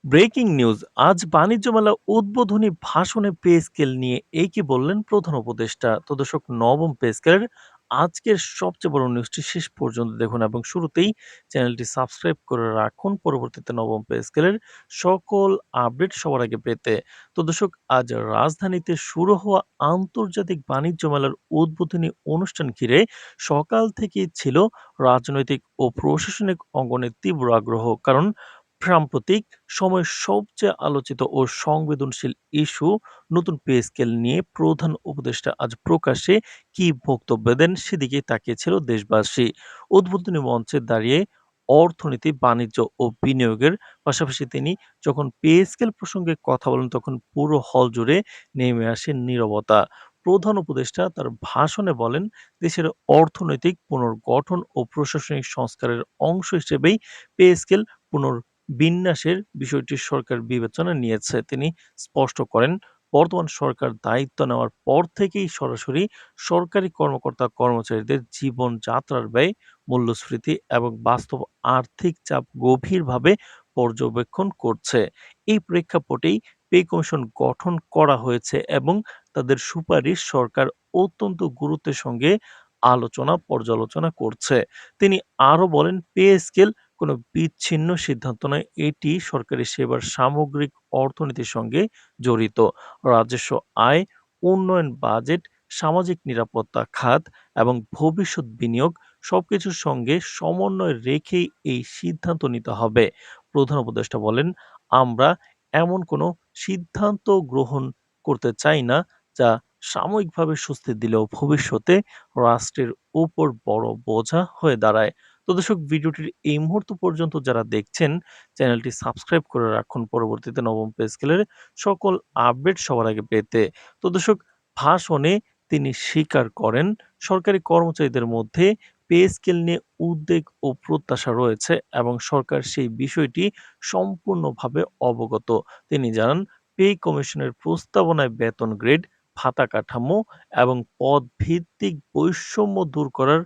Breaking news আজ বাণিজ্য মেলা উদ্বোধনী ভাষণে পে স্কেল নিয়ে এই কি বললেন প্রধান উপদেষ্টা। তো দর্শক, নবম পে স্কেলের আজকের সবচেয়ে বড় নিউজটি শেষ পর্যন্ত দেখুন এবং শুরুতেই চ্যানেলটি সাবস্ক্রাইব করে রাখুন পরবর্তীতে নবম পে স্কেলের সকল আপডেট সবার আগে পেতে। তো দর্শক, আজ রাজধানীতে শুরু হওয়া আন্তর্জাতিক বাণিজ্য মেলার উদ্বোধনী অনুষ্ঠান ঘিরে সকাল থেকেই ছিল রাজনৈতিক ও প্রশাসনিক অঙ্গনে তীব্র আগ্রহ, কারণ সাম্প্রতিক সময়ের সবচেয়ে আলোচিত ও সংবেদনশীল ইস্যু নতুন পে স্কেল নিয়ে প্রধান উপদেষ্টা আজ প্রকাশ্যে কি বক্তব্য দেন সেদিকেই তাকিয়েছিল দেশবাসী। উদ্বোধনী মঞ্চে দাঁড়িয়ে অর্থনীতি, বাণিজ্য ও বিনিয়োগের পাশাপাশি তিনি যখন পে স্কেল প্রসঙ্গে কথা বলেন তখন পুরো হল জুড়ে নেমে আসে নীরবতা। প্রধান উপদেষ্টা তার ভাষণে বলেন, দেশের অর্থনৈতিক পুনর্গঠন ও প্রশাসনিক সংস্কারের অংশ হিসেবেই পে স্কেল পুনর বিন্যাসের বিষয়টি সরকার বিবেচনায় নিয়েছে। তিনি স্পষ্ট করেন, বর্তমান সরকার দায়িত্ব নেওয়ার পর থেকেই সরাসরি সরকারি কর্মকর্তা-কর্মচারীদের জীবনযাত্রার ব্যয়, মূল্যস্ফীতি এবং বাস্তব আর্থিক চাপ গভীরভাবে পর্যবেক্ষণ করছে। এই প্রেক্ষাপটেই পে কমিশন গঠন করা হয়েছে এবং তাদের সুপারিশ সরকার অত্যন্ত গুরুত্বের সঙ্গে পর্যালোচনা করছে। তিনি আরো বলেন, পে স্কেল কোনো বিচ্ছিন্ন সিদ্ধান্ত নয়, এটি সরকারি সেবার সামগ্রিক অর্থনীতির সঙ্গে জড়িত। রাজস্ব আয়, উন্নয়ন বাজেট, সামাজিক নিরাপত্তা খাত এবং ভবিষ্যৎ বিনিয়োগ সবকিছুর সঙ্গে সমন্বয় রেখেই এই সিদ্ধান্ত নিতে হবে। প্রধান উপদেষ্টা বলেন, আমরা এমন কোনো সিদ্ধান্ত গ্রহণ করতে চাই না যা সাময়িকভাবে স্বস্তি দিলেও ভবিষ্যতে রাষ্ট্রের উপর বড় বোঝা হয়ে দাঁড়ায়। তো দর্শক, ভিডিওটির এই মুহূর্ত পর্যন্ত যারা দেখছেন চ্যানেলটি সাবস্ক্রাইব করে রাখুন পরবর্তীতে নবম পে স্কেলের সকল আপডেট সবার আগে পেতে। তো দর্শক, ভাষণে তিনি স্বীকার করেন সরকারি কর্মচারীদের মধ্যে পে স্কেল নিয়ে উদ্বেগ ও প্রত্যাশা রয়েছে এবং সরকার সেই বিষয়টি সম্পূর্ণভাবে অবগত। তিনি জানান, পে কমিশনের প্রস্তাবনায় বেতন গ্রেড, ভাতা কাঠামো এবং পদ ভিত্তিক বৈষম্য দূর করার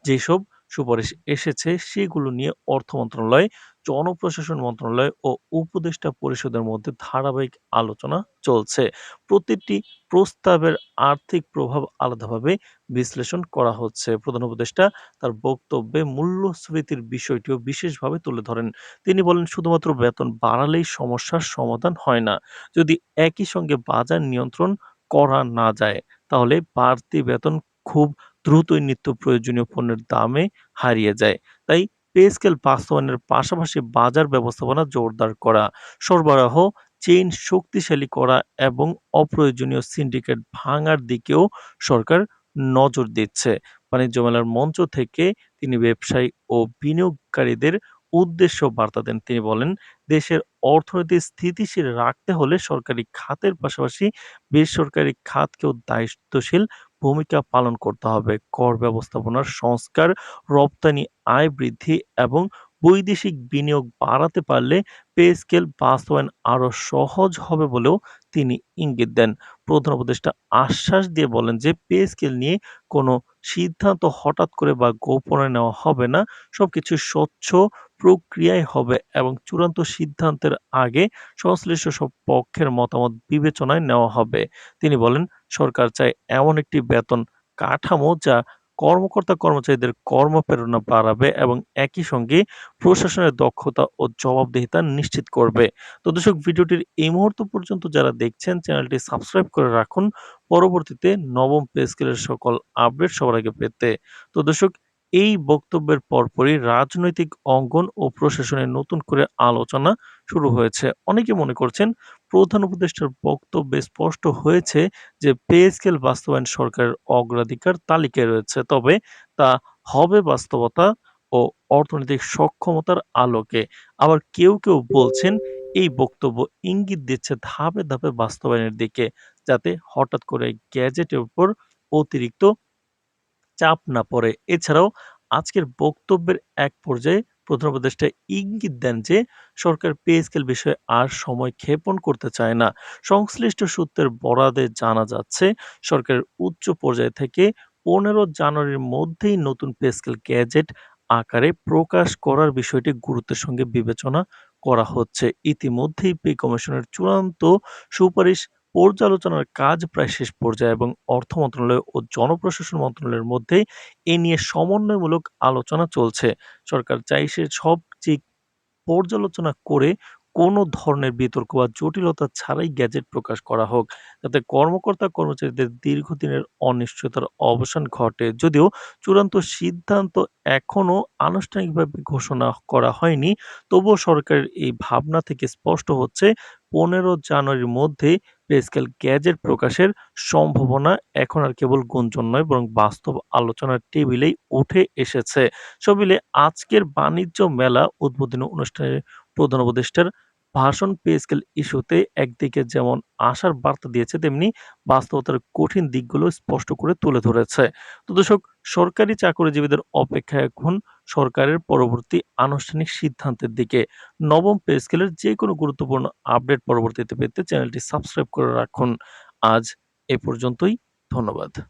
যেসব সুপারিশ এসেছে সেগুলো নিয়ে অর্থ মন্ত্রণালয়, জনপ্রশাসন মন্ত্রণালয় ও উপদেষ্টা পরিষদের মধ্যে ধারাবাহিক আলোচনা চলছে। প্রতিটি প্রস্তাবের আর্থিক প্রভাব আলাদাভাবে বিশ্লেষণ করা হচ্ছে। প্রধান উপদেষ্টা তার বক্তব্যে মূল্যস্ফীতির বিষয়টিও বিশেষভাবে তুলে ধরেন। তিনি বলেন, শুধুমাত্র বেতন বাড়ালেই সমস্যার সমাধান হয় না। যদি একই সঙ্গে বাজার নিয়ন্ত্রণ করা না যায় তাহলে বাড়তি বেতন খুব দ্রুতই নিত্য প্রয়োজনীয় পণ্যের দামে হারিয়ে যায়। তাই পে স্কেল বাস্তবায়নের পাশাপাশি বাজার ব্যবস্থাপনা জোরদার করা, সরবরাহ চেইন শক্তিশালী করা এবং অপ্রয়োজনীয় সিন্ডিকেট ভাঙার দিকেও সরকার নজর দিচ্ছে। বাণিজ্য মেলার মঞ্চ থেকে তিনি ব্যবসায়ী ও বিনিয়োগকারীদের উদ্দেশ্য বার্তা দেন। তিনি বলেন, দেশের অর্থনীতি স্থিতিশীল রাখতে হলে সরকারি খাতের পাশাপাশি বেসরকারি খাতকেও দায়িত্বশীল ভূমিকা পালন করতে হবে। কর ব্যবস্থাপনার সংস্কার, রপ্তানি আয় বৃদ্ধি এবং বৈদেশিক বিনিয়োগ বাড়াতে পারলে পে স্কেল বাস্তবায়ন আরও সহজ হবে বলেও তিনি ইঙ্গিত দেন। প্রধান উপদেষ্টা আশ্বাস দিয়ে বলেন যে পে স্কেল নিয়ে কোনো সিদ্ধান্ত হঠাৎ করে বা গোপনে নেওয়া হবে না। সবকিছু স্বচ্ছ প্রক্রিয়ায় হবে এবং চূড়ান্ত সিদ্ধান্তের আগে সংশ্লিষ্ট সব পক্ষের মতামত বিবেচনায় নেওয়া হবে। তিনি বলেন, সরকার চায় এমন একটি বেতন কাঠামো যা কর্মকর্তা-কর্মচারীদের কর্মপ্রেরণা বাড়াবে এবং একই সঙ্গে প্রশাসনের দক্ষতা ও জবাবদিহিতা নিশ্চিত করবে। তো দর্শক, ভিডিওটির এই মুহূর্ত পর্যন্ত যারা দেখছেন চ্যানেলটি সাবস্ক্রাইব করে রাখুন পরবর্তীতে নবম পে স্কেলের সকল আপডেট সবার আগে পেতে। তো দর্শক, এই বক্তব্যের পরপরই রাজনৈতিক অঙ্গন ও প্রশাসনে নতুন করে আলোচনা শুরু হয়েছে। অনেকে মনে করছেন প্রধান উপদেষ্টার বক্তব্যে স্পষ্ট হয়েছে যে পে স্কেল বাস্তবায়ন সরকারের অগ্রাধিকার তালিকায় রয়েছে, তবে তা হবে বাস্তবতা ও অর্থনৈতিক সক্ষমতার আলোকে। আবার কেউ বলছেন এই বক্তব্য ইঙ্গিত দিচ্ছে ধাপে ধাপে বাস্তবায়নের দিকে, যাতে হঠাৎ করে গ্যাজেটের উপর অতিরিক্ত চাপ না পড়ে। এছাড়াও আজকের বক্তব্যের এক পর্যায়ে প্রধান উপদেষ্টা ইঙ্গিত দেন যে সরকার পে স্কেল বিষয়ে আর সময় ক্ষেপণ করতে চায় না। সংশ্লিষ্ট সূত্রের বরাতে জানা যাচ্ছে সরকারের উচ্চ পর্যায় থেকে ১৫ জানুয়ারির মধ্যেই নতুন পে স্কেল গেজেট আকারে প্রকাশ করার বিষয়টি গুরুত্বের সঙ্গে বিবেচনা করা হচ্ছে। ইতিমধ্যেই পে কমিশনের চূড়ান্ত সুপারিশ পর্যালোচনার কাজ প্রায় শেষ পর্যায়ে এবং অর্থ মন্ত্রণালয় ও জনপ্রশাসন মন্ত্রণালয়ের মধ্যে এ নিয়ে সমন্বয়মূলক আলোচনা চলছে। সরকার চাইছে সব দিক পর্যালোচনা করে কোনো ধরনের বিতর্ক বা জটিলতা ছাড়াই গ্যাজেট প্রকাশ করা হোক। যাতে কর্মকর্তা-কর্মচারীদের দীর্ঘদিনের অনিশ্চয়তার অবসান ঘটে। যদিও চূড়ান্ত সিদ্ধান্ত এখনো আনুষ্ঠানিকভাবে ঘোষণা করা হয়নি, তবুও সরকারের এই ভাবনা থেকে স্পষ্ট হচ্ছে ১৫ জানুয়ারির মধ্যে পে স্কেল গ্যাজেট প্রকাশের সম্ভাবনা এখন আর কেবল গুঞ্জন নয় বরং বাস্তব আলোচনার টেবিলেই উঠে এসেছে। সব মিলিয়ে আজকের বাণিজ্য মেলা উদ্বোধনী অনুষ্ঠানে প্রধান উপদেষ্টার ভাষণ পে স্কেল ইস্যুতে একদিকে যেমন আশার বার্তা দিয়েছে, তেমনি বাস্তবতার কঠিন দিকগুলো স্পষ্ট করে তুলে ধরেছে। তো দর্শক, সরকারি চাকরিজীবীদের অপেক্ষা এখন সরকারের পরবর্তী আনুষ্ঠানিক সিদ্ধান্তের দিকে। নবম পে স্কেলের যেকোনো গুরুত্বপূর্ণ আপডেট পরবর্তীতে পেতে চ্যানেলটি সাবস্ক্রাইব করে রাখুন। আজ এ পর্যন্তই। ধন্যবাদ।